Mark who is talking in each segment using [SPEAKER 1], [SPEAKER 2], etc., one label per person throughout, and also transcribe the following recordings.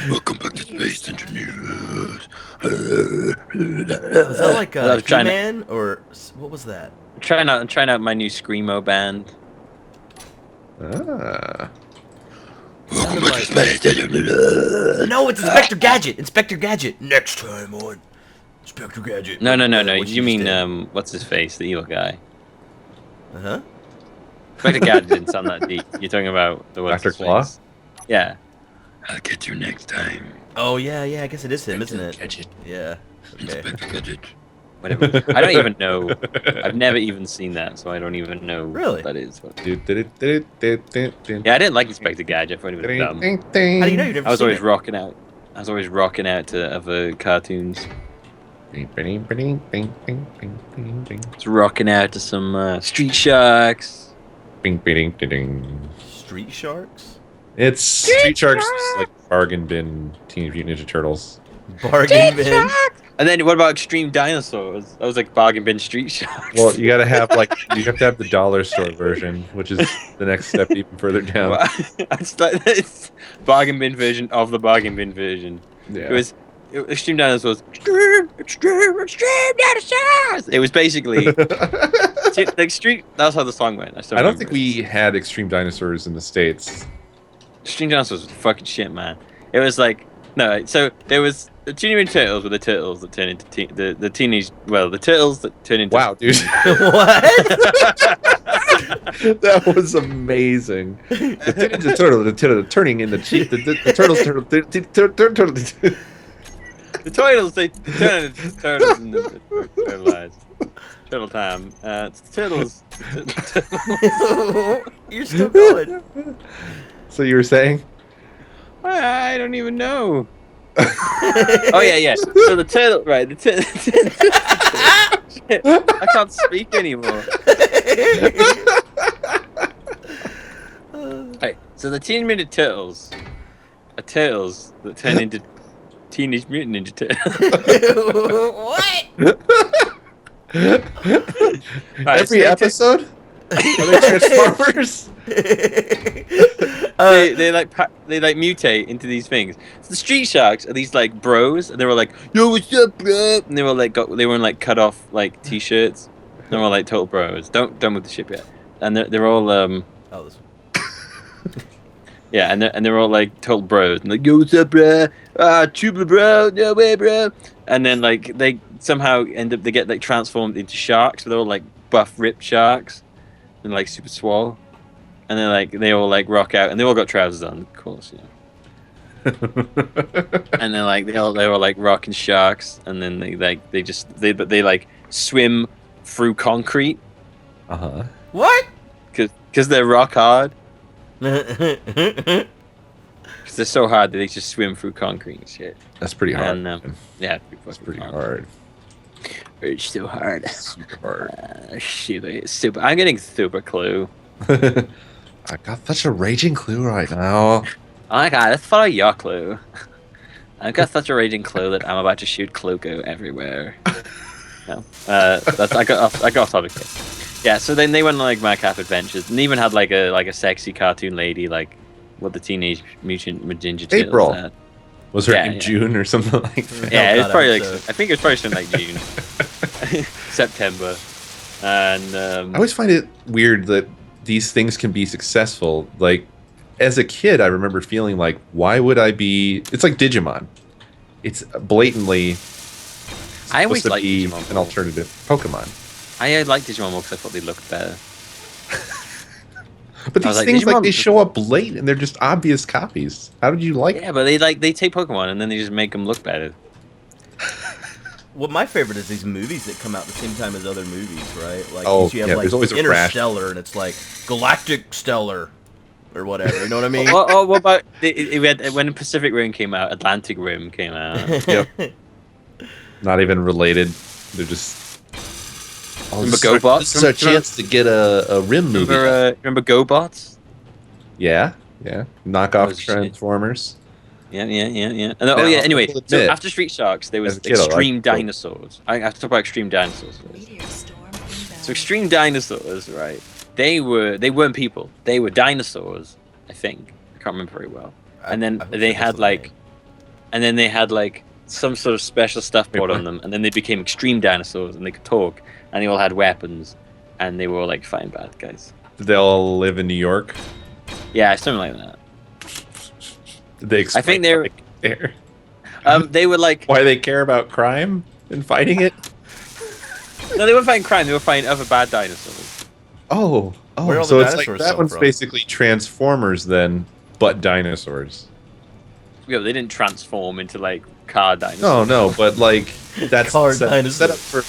[SPEAKER 1] Welcome back to Space Engineers.
[SPEAKER 2] Was that like
[SPEAKER 3] I was trying to
[SPEAKER 2] He-Man or what was that?
[SPEAKER 3] I'm trying out my new screamo band.
[SPEAKER 1] Ah.
[SPEAKER 2] Sounded
[SPEAKER 1] Welcome back to Space Engineers.
[SPEAKER 2] No, it's Inspector Gadget. Inspector Gadget. Next time on Inspector Gadget.
[SPEAKER 3] No.
[SPEAKER 2] What
[SPEAKER 3] You mean
[SPEAKER 2] did.
[SPEAKER 3] what's his face, the evil guy?
[SPEAKER 2] Uh-huh.
[SPEAKER 3] Spectre Gadget didn't sound that deep. You're talking about the what's
[SPEAKER 1] Dr.
[SPEAKER 3] his
[SPEAKER 1] Claw?
[SPEAKER 3] face? Yeah.
[SPEAKER 1] I'll get you next time.
[SPEAKER 2] Oh yeah, I guess it is him, isn't it?
[SPEAKER 1] Gadget.
[SPEAKER 2] Yeah. Okay.
[SPEAKER 1] Inspector Gadget.
[SPEAKER 3] Whatever. I don't even know. I've never even seen that, so I don't even know
[SPEAKER 2] Really?
[SPEAKER 3] what that is.
[SPEAKER 1] Yeah,
[SPEAKER 3] Yeah, I didn't like Inspector Gadget. I thought he was dumb.
[SPEAKER 2] How do you know you've never
[SPEAKER 3] I was
[SPEAKER 2] seen
[SPEAKER 3] always
[SPEAKER 2] it?
[SPEAKER 3] rocking out. I was always rocking out to other cartoons. Just rocking out to some Street Sharks.
[SPEAKER 2] Street Sharks?
[SPEAKER 1] It's Street Sharks, like bargain bin Teenage Mutant Ninja Turtles.
[SPEAKER 2] Bargain bin.
[SPEAKER 3] And then what about Extreme Dinosaurs? That was like bargain bin Street Sharks.
[SPEAKER 1] Well, you gotta have you have to have the dollar store version, which is the next step even further down.
[SPEAKER 3] It's bargain bin version of the bargain bin version.
[SPEAKER 1] Yeah.
[SPEAKER 3] Extreme Dinosaurs. Extreme Dinosaurs. It was basically like Street. That's how the song went.
[SPEAKER 1] I don't think we had Extreme Dinosaurs in the States.
[SPEAKER 3] Extreme Dinosaurs was fucking shit, man. It was like no. So there was the Teenage Mutant Turtles were the turtles that turn into the teenage. Well, the turtles that turn into.
[SPEAKER 1] Wow, dude.
[SPEAKER 2] What?
[SPEAKER 1] That was amazing. The turtle turning in the turtles
[SPEAKER 3] The turtles, they turn into turtles in the turtle eyes. Turtle time. It's the turtles.
[SPEAKER 2] You're still going.
[SPEAKER 1] So you were saying?
[SPEAKER 3] I don't even know. Oh yeah. So the turtle, right? Shit, I can't speak anymore. Right. So the Teenage Mutant Turtles are turtles that turn into Teenage Mutant Ninja Turtles.
[SPEAKER 2] What?
[SPEAKER 3] Right,
[SPEAKER 1] Every episode? Are they Transformers?
[SPEAKER 3] they like mutate into these things. So the Street Sharks are these like bros, and they were like, "Yo, what's up, bro?" And they were like, they were in like cut off like t-shirts. They were like total bros. Don't move the ship yet. And they're all
[SPEAKER 2] Oh, this
[SPEAKER 3] yeah, and they're all like total bros. And like, "Yo, what's up, bro? Tubular, bro. No way, bro." And then like they somehow they get like transformed into sharks. So they're all like buff, ripped sharks, and like super swole. And then like they all like rock out, and they all got trousers on, of course, you know. And then like they were like rocking sharks, and then they like swim through concrete
[SPEAKER 1] Uh-huh.
[SPEAKER 2] What?
[SPEAKER 3] because they're rock hard. Because they're so hard that they just swim through concrete and shit.
[SPEAKER 1] That's pretty hard.
[SPEAKER 3] And, yeah,
[SPEAKER 1] That's pretty hard.
[SPEAKER 3] It's so hard.
[SPEAKER 1] Super hard.
[SPEAKER 3] Super. I'm getting super clue.
[SPEAKER 1] I got such a raging clue right now.
[SPEAKER 3] Oh my god, let's follow your clue. I've got such a raging clue that I'm about to shoot Clugo everywhere. No, I got off topic here. Yeah, so then they went on like Madcap Adventures, and even had like a sexy cartoon lady, like what the Teenage Mutant Ninja Turtles
[SPEAKER 1] April.
[SPEAKER 3] had.
[SPEAKER 1] Was her
[SPEAKER 3] Yeah,
[SPEAKER 1] name
[SPEAKER 3] yeah.
[SPEAKER 1] June or something like that?
[SPEAKER 3] Yeah, it's
[SPEAKER 2] God,
[SPEAKER 3] probably like
[SPEAKER 2] episode.
[SPEAKER 3] I think it was probably something like June, September, and
[SPEAKER 1] I always find it weird that these things can be successful. Like, as a kid, I remember feeling like, why would I be... It's like Digimon. It's blatantly
[SPEAKER 3] I always
[SPEAKER 1] supposed to
[SPEAKER 3] liked
[SPEAKER 1] be
[SPEAKER 3] Digimon.
[SPEAKER 1] an alternative Pokemon.
[SPEAKER 3] I liked Digimon more because I thought they looked better.
[SPEAKER 1] But
[SPEAKER 3] I was
[SPEAKER 1] these
[SPEAKER 3] like,
[SPEAKER 1] things, like,
[SPEAKER 3] Digimon-
[SPEAKER 1] they show up late and they're just obvious copies. How did you like
[SPEAKER 3] Yeah, but they take Pokemon and then they just make them look better.
[SPEAKER 2] Well, my favorite is these movies that come out the same time as other movies, right? Like,
[SPEAKER 1] Oh,
[SPEAKER 2] you have
[SPEAKER 1] yeah,
[SPEAKER 2] like
[SPEAKER 1] there's always a rash.
[SPEAKER 2] Interstellar, and it's like Galactic Stellar, or whatever. You know what I mean?
[SPEAKER 3] Oh, what about when Pacific Rim came out? Atlantic Rim came out.
[SPEAKER 1] Yep. Not even related. They're just... Oh,
[SPEAKER 3] Remember GoBots?
[SPEAKER 1] This is our chance to get a Rim movie.
[SPEAKER 3] Remember GoBots?
[SPEAKER 1] Yeah. Knockoff
[SPEAKER 3] Oh, shit.
[SPEAKER 1] Transformers.
[SPEAKER 3] Yeah. And,
[SPEAKER 1] Now,
[SPEAKER 3] oh yeah. Anyway,
[SPEAKER 1] I will
[SPEAKER 3] so
[SPEAKER 1] admit,
[SPEAKER 3] after Street Sharks, there was
[SPEAKER 1] as a kid, I liked
[SPEAKER 3] Extreme
[SPEAKER 1] Go-
[SPEAKER 3] Dinosaurs. I have to talk about Extreme Dinosaurs first.
[SPEAKER 4] Meteor storm inbound.
[SPEAKER 3] So Extreme Dinosaurs, right? They weren't people. They were dinosaurs. I think. I can't remember very well. and then
[SPEAKER 2] I wish
[SPEAKER 3] they
[SPEAKER 2] this
[SPEAKER 3] had
[SPEAKER 2] was
[SPEAKER 3] like,
[SPEAKER 2] made.
[SPEAKER 3] and then they had like some sort of special stuff
[SPEAKER 1] Wait,
[SPEAKER 3] put
[SPEAKER 1] what?
[SPEAKER 3] on them, and then they became extreme dinosaurs, and they could talk, and they all had weapons, and they were all like fighting bad guys.
[SPEAKER 1] Did they all live in New York?
[SPEAKER 3] Yeah, something like that.
[SPEAKER 1] Did they explain
[SPEAKER 3] I think
[SPEAKER 1] why
[SPEAKER 3] they're-
[SPEAKER 1] they care?
[SPEAKER 3] They were like,
[SPEAKER 1] Why they care about crime and fighting it?
[SPEAKER 3] no, they weren't fighting crime. They were fighting other bad dinosaurs.
[SPEAKER 1] Oh,
[SPEAKER 2] Where all
[SPEAKER 1] so
[SPEAKER 2] the
[SPEAKER 1] it's like
[SPEAKER 2] dinosaurs
[SPEAKER 1] that
[SPEAKER 2] come
[SPEAKER 1] one's
[SPEAKER 2] from?
[SPEAKER 1] basically Transformers then, but dinosaurs.
[SPEAKER 3] Yeah, they didn't transform into like car dinosaurs.
[SPEAKER 1] No, but like that's
[SPEAKER 2] Car
[SPEAKER 1] the
[SPEAKER 2] dinosaurs.
[SPEAKER 1] setup for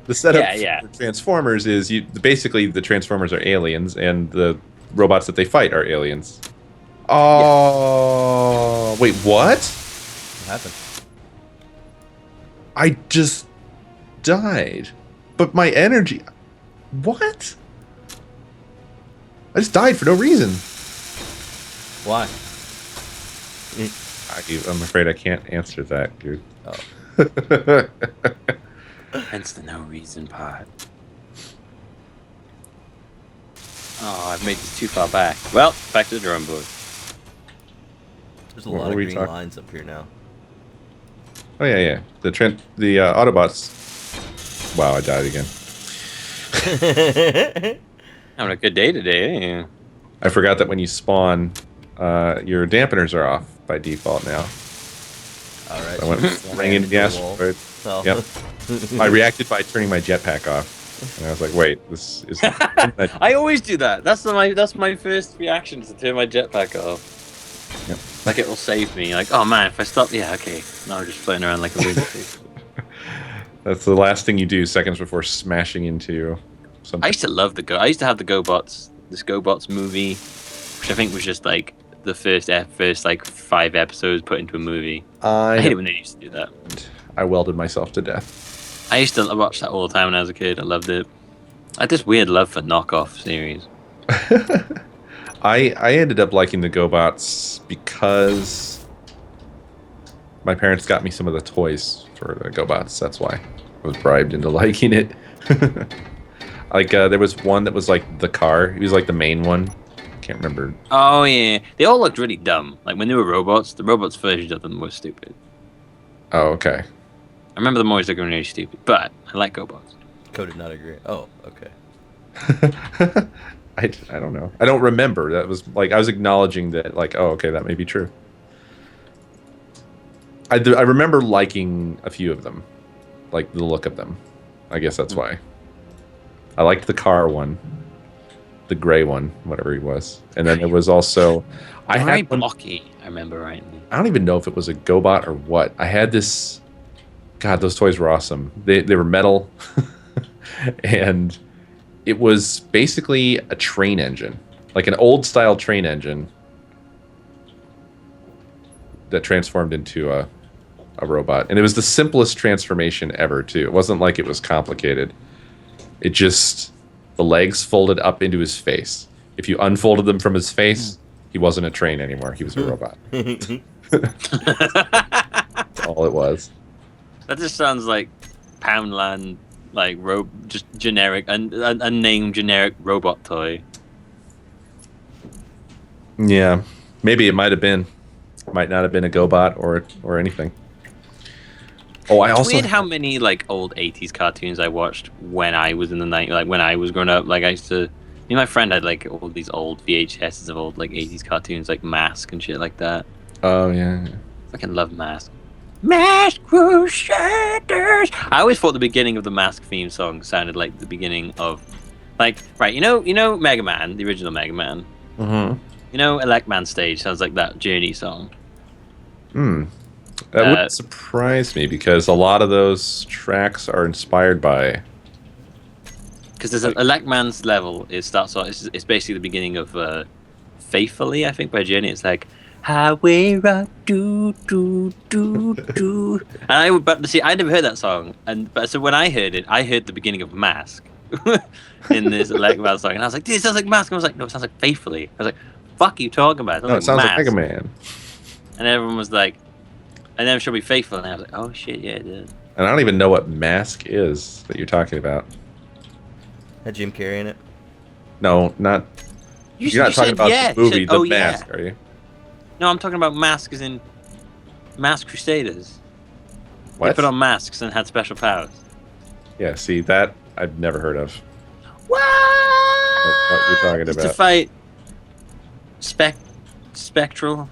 [SPEAKER 1] the setup
[SPEAKER 3] Yeah.
[SPEAKER 1] for Transformers is basically the Transformers are aliens and the robots that they fight are aliens. Oh, wait, what?
[SPEAKER 2] What happened?
[SPEAKER 1] I just died, but my energy. What? I just died for no reason.
[SPEAKER 2] Why?
[SPEAKER 1] I'm afraid I can't answer that, dude.
[SPEAKER 2] Oh.
[SPEAKER 3] Hence the no reason part. Oh, I've made this too far back. Well, back to the drawing board.
[SPEAKER 2] There's a
[SPEAKER 1] What
[SPEAKER 2] lot
[SPEAKER 1] were
[SPEAKER 2] of
[SPEAKER 1] we
[SPEAKER 2] green
[SPEAKER 1] talking-
[SPEAKER 2] lines up here now.
[SPEAKER 1] Oh yeah. The Autobots. Wow, I died again.
[SPEAKER 3] Having a good day today. Yeah.
[SPEAKER 1] I forgot that when you spawn, your dampeners are off by default now.
[SPEAKER 2] All right.
[SPEAKER 1] I went ring into the asteroid.
[SPEAKER 2] So.
[SPEAKER 1] Yep. I reacted by turning my jetpack off, and I was like, "Wait, this is."
[SPEAKER 3] I always do that. That's my first reaction is to turn my jetpack off.
[SPEAKER 1] Yep.
[SPEAKER 3] Like it will save me. Like, oh man, if I stop, yeah, okay. Now I'm just floating around like a lunatic.
[SPEAKER 1] That's the last thing you do seconds before smashing into something.
[SPEAKER 3] I used to love I used to have the GoBots. This GoBots movie, which I think was just like the first like 5 episodes put into a movie. I hate it when they used to do that.
[SPEAKER 1] I welded myself to death.
[SPEAKER 3] I used to watch that all the time when I was a kid. I loved it. I had this weird love for knockoff series.
[SPEAKER 1] I ended up liking the GoBots because my parents got me some of the toys for the GoBots. That's why I was bribed into liking it. Like there was one that was like the car. He was like the main one. Can't remember.
[SPEAKER 3] Oh yeah, they all looked really dumb. Like when they were robots, the robots versions of them were stupid.
[SPEAKER 1] Oh, okay.
[SPEAKER 3] I remember them always looking really stupid, but I like GoBots.
[SPEAKER 2] Code did not agree. Oh, okay.
[SPEAKER 1] I don't know. I don't remember. That was like I was acknowledging that. Like, oh, okay, that may be true. I remember liking a few of them, like the look of them. I guess that's why. I liked the car one, the gray one, whatever he was, and then there was also I
[SPEAKER 3] Very
[SPEAKER 1] had one,
[SPEAKER 3] blocky. I remember rightly.
[SPEAKER 1] I don't even know if it was a GoBot or what. I had this. God, those toys were awesome. They were metal, and it was basically a train engine, like an old style train engine that transformed into a robot. And it was the simplest transformation ever, too. It wasn't like it was complicated. It just, the legs folded up into his face. If you unfolded them from his face, he wasn't a train anymore. He was a robot. That's all it was.
[SPEAKER 3] That just sounds like Poundland, like just generic, unnamed generic robot toy.
[SPEAKER 1] Yeah. Maybe it might have been. Might not have been a GoBot or anything. Oh, I
[SPEAKER 3] It's
[SPEAKER 1] also
[SPEAKER 3] weird how many like old 80s cartoons I watched when I was in the night, like when I was growing up. Like I used to, me and my friend had like all these old VHSs of old like 80s cartoons, like Mask and shit like that.
[SPEAKER 1] Oh yeah.
[SPEAKER 3] Fucking love Mask. Mask Crusaders. I always thought the beginning of the Mask theme song sounded like the beginning of, like, right, you know Mega Man, the original Mega Man.
[SPEAKER 1] Mm-hmm.
[SPEAKER 3] You know, Elect Man Stage sounds like that Journey song.
[SPEAKER 1] Hmm. That wouldn't surprise me because a lot of those tracks are inspired by.
[SPEAKER 3] Because there's an Elect Man's level. It starts off. It's basically the beginning of "Faithfully," I think, by Journey. It's like Highway Rock, do do do do. And but see, I never heard that song, but so when I heard it, I heard the beginning of Mask in this Elect Man song, and I was like, "Dude, it sounds like Mask." And I was like, "No, it sounds like Faithfully." I was like, "Fuck you talking about?"
[SPEAKER 1] No, it sounds like Mega Man.
[SPEAKER 3] And everyone was like, "And then she'll be faithful." And I was like, "Oh shit, yeah, it is."
[SPEAKER 1] And I don't even know what Mask is that you're talking about.
[SPEAKER 2] Had Jim Carrey in it?
[SPEAKER 1] No, not. You're not talking about the movie The Mask, are you?
[SPEAKER 3] No, I'm talking about masks in Masked Crusaders.
[SPEAKER 1] What?
[SPEAKER 3] They put on masks and had special powers.
[SPEAKER 1] Yeah, see, that I've never heard of.
[SPEAKER 3] What?
[SPEAKER 1] What you're talking
[SPEAKER 3] Just
[SPEAKER 1] about.
[SPEAKER 3] to fight Spectrum.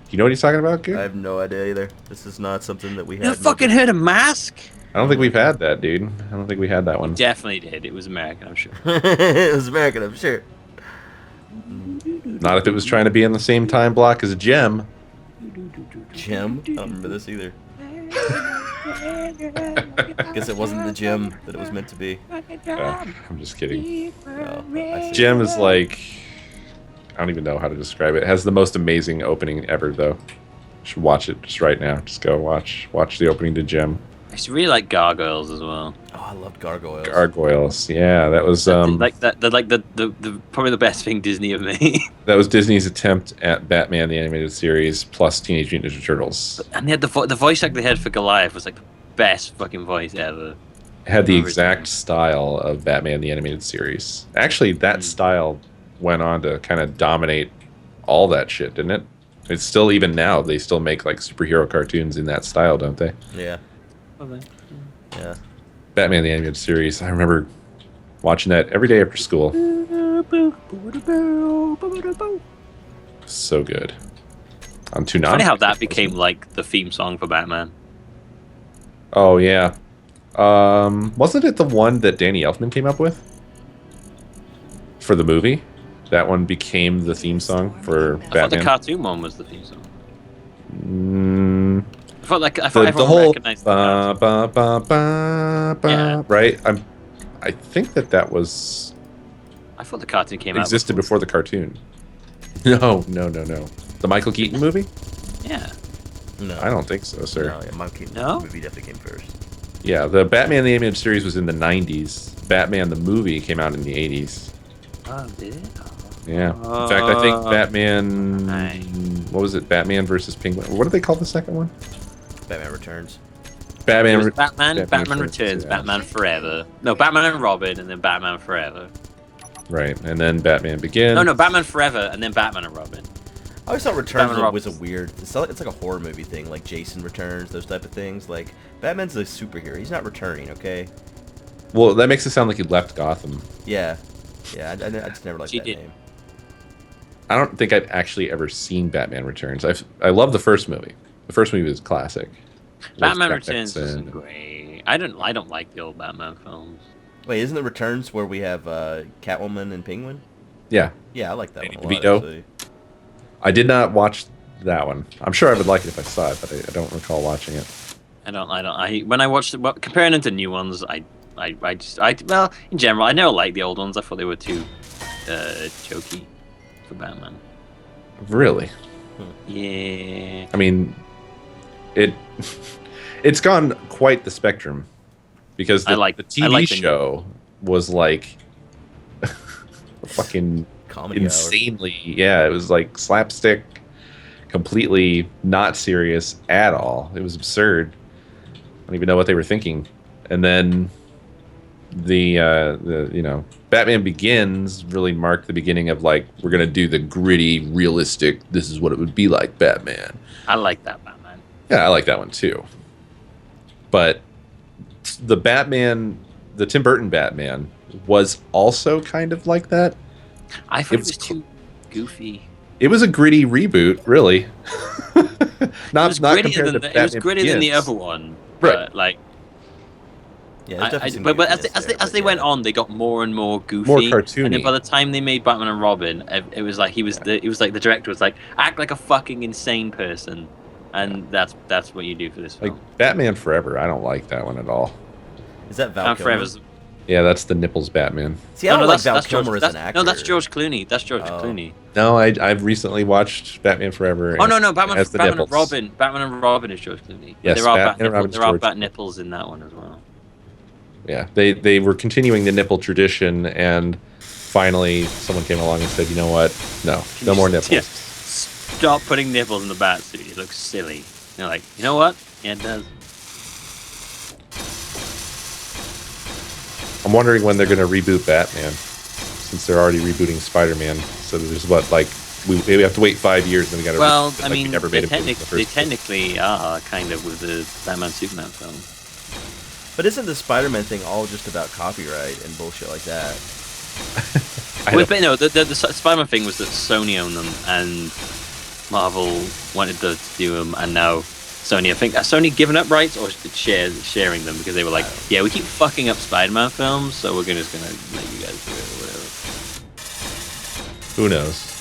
[SPEAKER 1] You know what he's talking about,
[SPEAKER 2] I
[SPEAKER 1] Goop?
[SPEAKER 2] have no idea either. This is not something that we
[SPEAKER 3] You
[SPEAKER 2] had.
[SPEAKER 3] fucking heard of Mask?
[SPEAKER 1] I don't think we've had that, dude. I don't think we had that one.
[SPEAKER 3] Definitely did. It was American, I'm sure.
[SPEAKER 2] It was American, I'm sure.
[SPEAKER 1] Not if it was trying to be in the same time block as Gem.
[SPEAKER 2] Gym? I don't remember this either. Guess it wasn't the gym that it was meant to be.
[SPEAKER 1] I'm just kidding.
[SPEAKER 2] Oh, I see.
[SPEAKER 1] Gem is like... I don't even know how to describe it. It has the most amazing opening ever, though. You should watch it just right now. Just go watch the opening to Gem.
[SPEAKER 3] I used to really like Gargoyles as well.
[SPEAKER 2] Oh, I loved gargoyles.
[SPEAKER 1] Gargoyles. Yeah, that was
[SPEAKER 3] Like the probably the best thing Disney have made.
[SPEAKER 1] that was Disney's attempt at Batman the Animated Series plus Teenage Mutant Ninja Turtles.
[SPEAKER 3] And they had the voice actor they had for Goliath was like the best fucking voice ever.
[SPEAKER 1] It had the
[SPEAKER 3] Original.
[SPEAKER 1] exact style of Batman the Animated Series. Actually, that style went on to kind of dominate all that shit, didn't it? It's still, even now, they still make like superhero cartoons in that style, don't they?
[SPEAKER 2] Yeah. Yeah.
[SPEAKER 1] Batman the Animated Series. I remember watching that every day after school. So good. On Toonami.
[SPEAKER 3] Funny how that became like the theme song for Batman.
[SPEAKER 1] Oh yeah. Wasn't it the one that Danny Elfman came up with for the movie? That one became the theme song for
[SPEAKER 3] I thought
[SPEAKER 1] Batman.
[SPEAKER 3] the cartoon one was the theme song.
[SPEAKER 1] Mm,
[SPEAKER 3] I thought
[SPEAKER 1] the
[SPEAKER 3] everyone
[SPEAKER 1] whole
[SPEAKER 3] recognized the cartoon. Yeah.
[SPEAKER 1] right. I think that was
[SPEAKER 3] I thought the cartoon came out.
[SPEAKER 1] existed before the cartoon. No. The Michael Keaton movie?
[SPEAKER 3] Yeah.
[SPEAKER 2] No.
[SPEAKER 1] I don't think so, sir.
[SPEAKER 2] No, yeah, Monkey
[SPEAKER 3] No?
[SPEAKER 2] movie definitely came first.
[SPEAKER 1] Yeah, the Batman the Animated Series was in the 90s. Batman the movie came out in the 80s.
[SPEAKER 3] Oh, did it?
[SPEAKER 1] Yeah. In fact, I think Batman...
[SPEAKER 3] Nice.
[SPEAKER 1] What was it? Batman versus Penguin. What did they call the second one?
[SPEAKER 2] Batman Returns.
[SPEAKER 3] It
[SPEAKER 1] Batman...
[SPEAKER 3] was Batman
[SPEAKER 1] Batman
[SPEAKER 3] Returns,
[SPEAKER 1] yeah.
[SPEAKER 3] Batman Forever. No, Batman and Robin, and then Batman Forever.
[SPEAKER 1] Right, and then Batman Begins.
[SPEAKER 3] No, Batman Forever, and then Batman and Robin.
[SPEAKER 2] I always thought Returns
[SPEAKER 3] Batman
[SPEAKER 2] was a
[SPEAKER 3] Robin.
[SPEAKER 2] weird. It's like a horror movie thing, like Jason Returns, those type of things. Like Batman's a superhero. He's not returning. Okay.
[SPEAKER 1] Well, that makes it sound like he left Gotham.
[SPEAKER 2] Yeah. Yeah. I just never liked
[SPEAKER 3] She
[SPEAKER 2] that
[SPEAKER 3] did.
[SPEAKER 2] name.
[SPEAKER 1] I don't think I've actually ever seen Batman Returns. I love the first movie. The first movie was classic.
[SPEAKER 3] Batman
[SPEAKER 1] With
[SPEAKER 3] Returns
[SPEAKER 1] graphics
[SPEAKER 3] isn't great. I don't like the old Batman films.
[SPEAKER 2] Wait, isn't the Returns where we have Catwoman and Penguin?
[SPEAKER 1] Yeah,
[SPEAKER 2] Yeah, I like that
[SPEAKER 1] Danny
[SPEAKER 2] one a lot.
[SPEAKER 1] DeVito.
[SPEAKER 2] Actually.
[SPEAKER 1] I did not watch that one. I'm sure I would like it if I saw it, but I don't recall watching it.
[SPEAKER 3] When I watched comparing them to new ones, well, in general, I never liked the old ones. I thought they were too jokey for Batman.
[SPEAKER 1] Really?
[SPEAKER 3] Yeah.
[SPEAKER 1] I mean, it's gone quite the spectrum because the TV
[SPEAKER 3] I like the
[SPEAKER 1] show was like fucking
[SPEAKER 2] Comedy hour.
[SPEAKER 1] insanely. Yeah, it was like slapstick, completely not serious at all. It was absurd. I don't even know what they were thinking. And then the Batman Begins really marked the beginning of like, we're gonna do the gritty, realistic. This is what it would be like, Batman.
[SPEAKER 3] I like that Batman.
[SPEAKER 1] Yeah, I like that one too. But the Tim Burton Batman was also kind of like that.
[SPEAKER 3] I thought it was too goofy.
[SPEAKER 1] It was a gritty reboot, really. not
[SPEAKER 3] It was
[SPEAKER 1] compared
[SPEAKER 3] grittier
[SPEAKER 1] to
[SPEAKER 3] than
[SPEAKER 1] Batman
[SPEAKER 3] than the
[SPEAKER 1] Begins.
[SPEAKER 3] other one.
[SPEAKER 1] Right.
[SPEAKER 3] But, like,
[SPEAKER 2] Yeah, there's definitely some
[SPEAKER 3] but
[SPEAKER 2] goofiness there,
[SPEAKER 3] as they
[SPEAKER 2] yeah.
[SPEAKER 3] went on, they got more and more goofy.
[SPEAKER 1] More
[SPEAKER 3] And
[SPEAKER 1] cartoony.
[SPEAKER 3] then by the time they made Batman and Robin, it was like the director was like, act like a fucking insane person, and that's what you do for this
[SPEAKER 1] Like
[SPEAKER 3] film.
[SPEAKER 1] Batman Forever, I don't like that one at all.
[SPEAKER 2] Is that Val
[SPEAKER 3] Batman
[SPEAKER 2] Kilmer?
[SPEAKER 3] Forever's.
[SPEAKER 1] Yeah, that's the nipples Batman.
[SPEAKER 2] See, I don't like Val
[SPEAKER 3] that's George,
[SPEAKER 2] Kilmer as
[SPEAKER 3] that's,
[SPEAKER 2] an actor.
[SPEAKER 3] No, that's George Clooney. That's George
[SPEAKER 2] Oh.
[SPEAKER 3] Clooney.
[SPEAKER 1] No, I've recently watched Batman Forever.
[SPEAKER 3] Oh no,
[SPEAKER 1] and
[SPEAKER 3] Batman,
[SPEAKER 1] it has the
[SPEAKER 3] Batman and
[SPEAKER 1] nipples.
[SPEAKER 3] Robin. Batman and Robin is George Clooney. But
[SPEAKER 1] Yes,
[SPEAKER 3] there are
[SPEAKER 1] Batman and Robin is
[SPEAKER 3] there are
[SPEAKER 1] George
[SPEAKER 3] bat nipples in that one as well.
[SPEAKER 1] Yeah, they were continuing the nipple tradition, and finally someone came along and said, you know what? No more nipples.
[SPEAKER 3] Yeah. Stop putting nipples in the bat suit. It looks silly. You're like, you know what? Yeah, it does.
[SPEAKER 1] I'm wondering when they're going to reboot Batman, since they're already rebooting Spider-Man. So there's like we have to wait 5 years, and we got to.
[SPEAKER 3] Well,
[SPEAKER 1] like
[SPEAKER 3] I
[SPEAKER 1] we
[SPEAKER 3] mean,
[SPEAKER 1] never
[SPEAKER 3] they,
[SPEAKER 1] made a movie in the
[SPEAKER 3] they
[SPEAKER 1] first place.
[SPEAKER 3] technically are kind of with the Batman Superman film.
[SPEAKER 2] But isn't the Spider-Man thing all just about copyright and bullshit like that?
[SPEAKER 3] Well, but no, the Spider-Man thing was that Sony owned them and Marvel wanted to do them, and now Sony, I think, has Sony given up rights or sharing them because they were like, yeah, we keep fucking up Spider-Man films, so we're just gonna let you guys do it or whatever.
[SPEAKER 1] Who knows?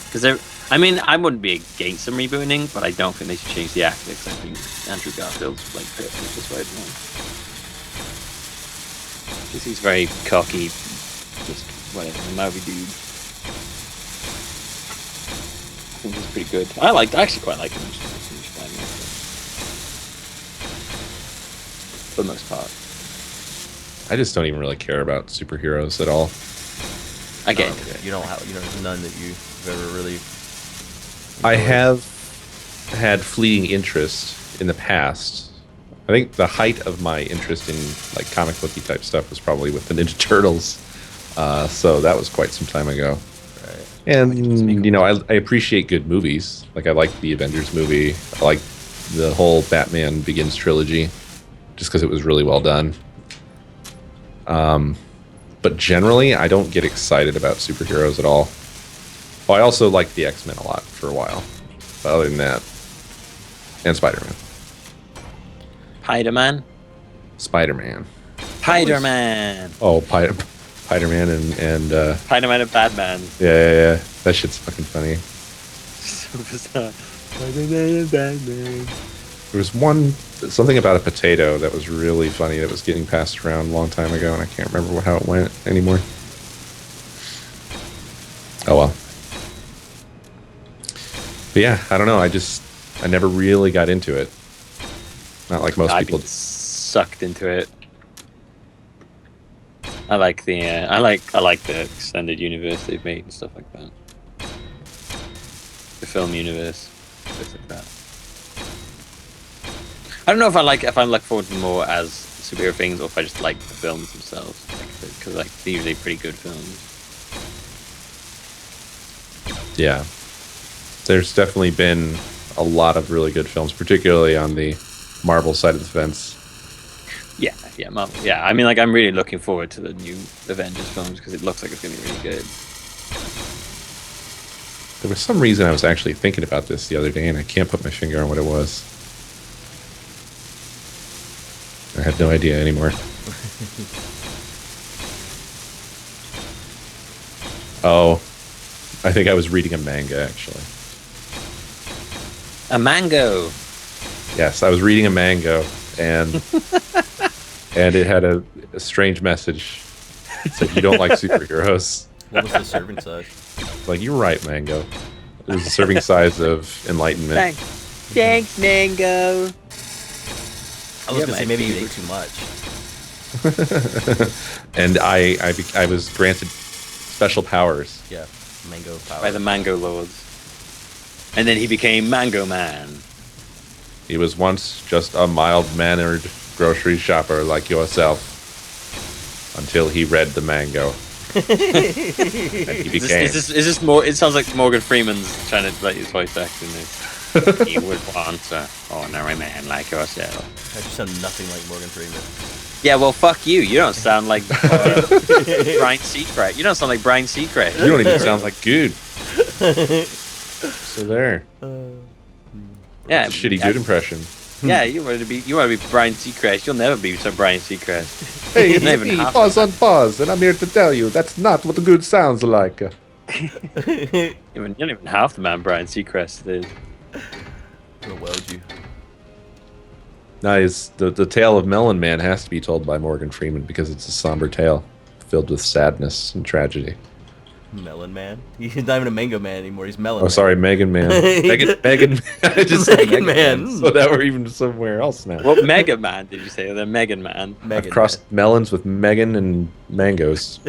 [SPEAKER 3] Because I mean, I wouldn't be against them rebooting, but I don't think they should change the actor because I think Andrew Garfield's like perfect for Spider-Man. Because he's very cocky, just whatever, mouthy dude. I think he's pretty good. I actually quite like him in Spider-Man for the most part.
[SPEAKER 1] I just don't even really care about superheroes at all.
[SPEAKER 3] I get
[SPEAKER 2] Okay.
[SPEAKER 3] it.
[SPEAKER 2] You don't have, none that you've ever really.
[SPEAKER 1] I
[SPEAKER 2] enjoyed?
[SPEAKER 1] have had fleeting interest in the past. I think the height of my interest in like comic booky type stuff was probably with the Ninja Turtles. So that was quite some time ago.
[SPEAKER 2] Right.
[SPEAKER 1] And I appreciate good movies. Like I like the Avengers movie. I like the whole Batman Begins trilogy, just because it was really well done. But generally, I don't get excited about superheroes at all. Oh, I also liked the X-Men a lot for a while. But other than that, and Spider-Man.
[SPEAKER 3] Spider-Man.
[SPEAKER 1] Spider-Man.
[SPEAKER 3] Spider-Man.
[SPEAKER 1] Oh, Spider-Man and
[SPEAKER 3] Spider-Man and Batman.
[SPEAKER 1] yeah. That shit's fucking funny.
[SPEAKER 3] So bizarre. Spider-Man and Batman.
[SPEAKER 1] There was something about a potato that was really funny that was getting passed around a long time ago, and I can't remember how it went anymore. Oh well. But yeah, I don't know. I never really got into it. Not like most
[SPEAKER 3] I've
[SPEAKER 1] people.
[SPEAKER 3] been sucked into it. I like the I like the extended universe they've made and stuff like that. The film universe, stuff like that. I don't know if I look forward to more as superhero things or if I just like the films themselves, because like they're usually pretty good films.
[SPEAKER 1] Yeah. There's definitely been a lot of really good films, particularly on the Marvel side of the fence.
[SPEAKER 3] Yeah, Marvel. Yeah, I mean, like I'm really looking forward to the new Avengers films because it looks like it's gonna be really good.
[SPEAKER 1] There was some reason I was actually thinking about this the other day, and I can't put my finger on what it was. I have no idea anymore. Oh, I think I was reading a manga, actually.
[SPEAKER 3] A mango.
[SPEAKER 1] Yes, I was reading a manga, and and it had a strange message. It said, "You don't like superheroes."
[SPEAKER 2] What was the serving size?
[SPEAKER 1] Like, you're right, Mango. It was a serving size of enlightenment.
[SPEAKER 3] Thanks, mango.
[SPEAKER 2] I was gonna say maybe you ate too much.
[SPEAKER 1] And I was granted special powers.
[SPEAKER 2] Yeah, mango power.
[SPEAKER 3] By the Mango Lords. And then he became Mango Man.
[SPEAKER 1] He was once just a mild-mannered grocery shopper like yourself, until he read the mango. And he became.
[SPEAKER 3] Is this more? It sounds like Morgan Freeman's trying to let his voice act in this. He would want an ordinary man like yourself.
[SPEAKER 2] That just sound nothing like Morgan Freeman.
[SPEAKER 3] Yeah, well, fuck you. You don't sound like Brian Seacrest. You don't sound like Brian Seacrest.
[SPEAKER 1] You don't even sound like good. So there.
[SPEAKER 3] Yeah,
[SPEAKER 1] That's a shitty good impression.
[SPEAKER 3] Yeah, you want to be Brian Seacrest. You'll never be some Brian Seacrest.
[SPEAKER 1] Hey,
[SPEAKER 3] Not
[SPEAKER 1] it's
[SPEAKER 3] even
[SPEAKER 1] me,
[SPEAKER 3] half
[SPEAKER 1] Pause
[SPEAKER 3] of
[SPEAKER 1] on Pause, and I'm here to tell you that's not what the good sounds like.
[SPEAKER 3] You're not even half the man Brian Seacrest is.
[SPEAKER 2] It'll weld you.
[SPEAKER 1] Nice. The tale of Melon Man has to be told by Morgan Freeman because it's a somber tale filled with sadness and tragedy.
[SPEAKER 2] Melon Man? He's not even a mango man anymore. He's Melon
[SPEAKER 1] Oh,
[SPEAKER 2] Man.
[SPEAKER 1] sorry, Megan Man. Megan. I just said
[SPEAKER 2] Megan
[SPEAKER 1] Megan
[SPEAKER 2] Man.
[SPEAKER 1] So now we're even somewhere else now.
[SPEAKER 3] What Mega Man did you say? The Megan Man.
[SPEAKER 1] I've
[SPEAKER 2] Megan
[SPEAKER 1] crossed melons with Megan and mangoes.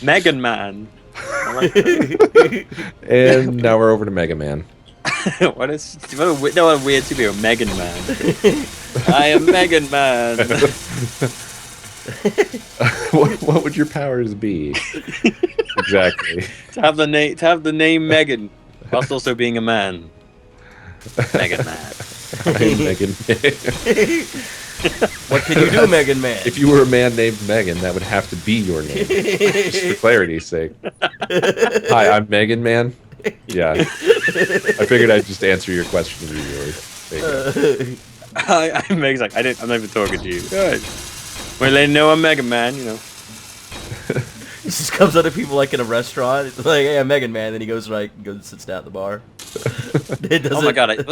[SPEAKER 3] Megan Man. I like that.
[SPEAKER 1] And now we're over to Mega Man.
[SPEAKER 3] what a weird superhero, Megan Man. I am Megan Man.
[SPEAKER 1] What would your powers be? Exactly.
[SPEAKER 3] To have the name Megan, whilst also being a man. Megan Man.
[SPEAKER 1] I'm Megan.
[SPEAKER 2] What can you do, Megan Man?
[SPEAKER 1] If you were a man named Megan, that would have to be your name, just for clarity's sake. Hi, I'm Megan Man. Yeah, I figured I'd just answer your question to yours. There you go.
[SPEAKER 3] I'm Megan. I'm not even talking to you. Good. Well, they know I'm Megan Man, you know.
[SPEAKER 2] He just comes up to people like in a restaurant. It's like, hey, I'm Megan Man. Then he goes and sits down at the bar.
[SPEAKER 3] Oh my god!
[SPEAKER 1] You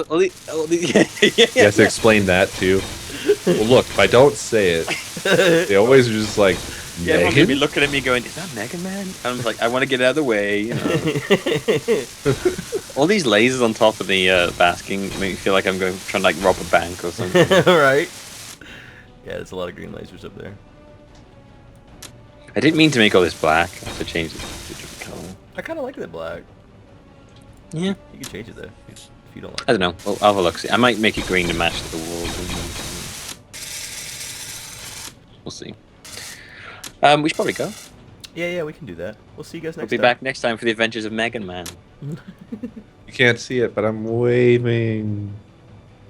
[SPEAKER 1] have to explain that too. Well, look, if I don't say it, they always are just like,
[SPEAKER 3] Yeah, everyone's gonna be
[SPEAKER 1] Megan?
[SPEAKER 3] looking at me going, "Is that Megan Man?" And I'm like, I want to get out of the way. You know. All these lasers on top of the basking make me feel like I'm trying to like rob a bank or something.
[SPEAKER 2] Right? Yeah, there's a lot of green lasers up there.
[SPEAKER 3] I didn't mean to make all this black. I have to change it to a different color.
[SPEAKER 2] I kind of like that black.
[SPEAKER 3] Yeah,
[SPEAKER 2] You can change it though, if you don't like
[SPEAKER 3] I don't know. Well, I'll have a look. See, I might make it green to match the walls. We'll see. We should probably go.
[SPEAKER 2] Yeah, we can do that. We'll see you guys
[SPEAKER 3] We'll
[SPEAKER 2] next
[SPEAKER 3] be
[SPEAKER 2] time.
[SPEAKER 3] back next time for the adventures of Megan Man.
[SPEAKER 1] You can't see it, but I'm waving.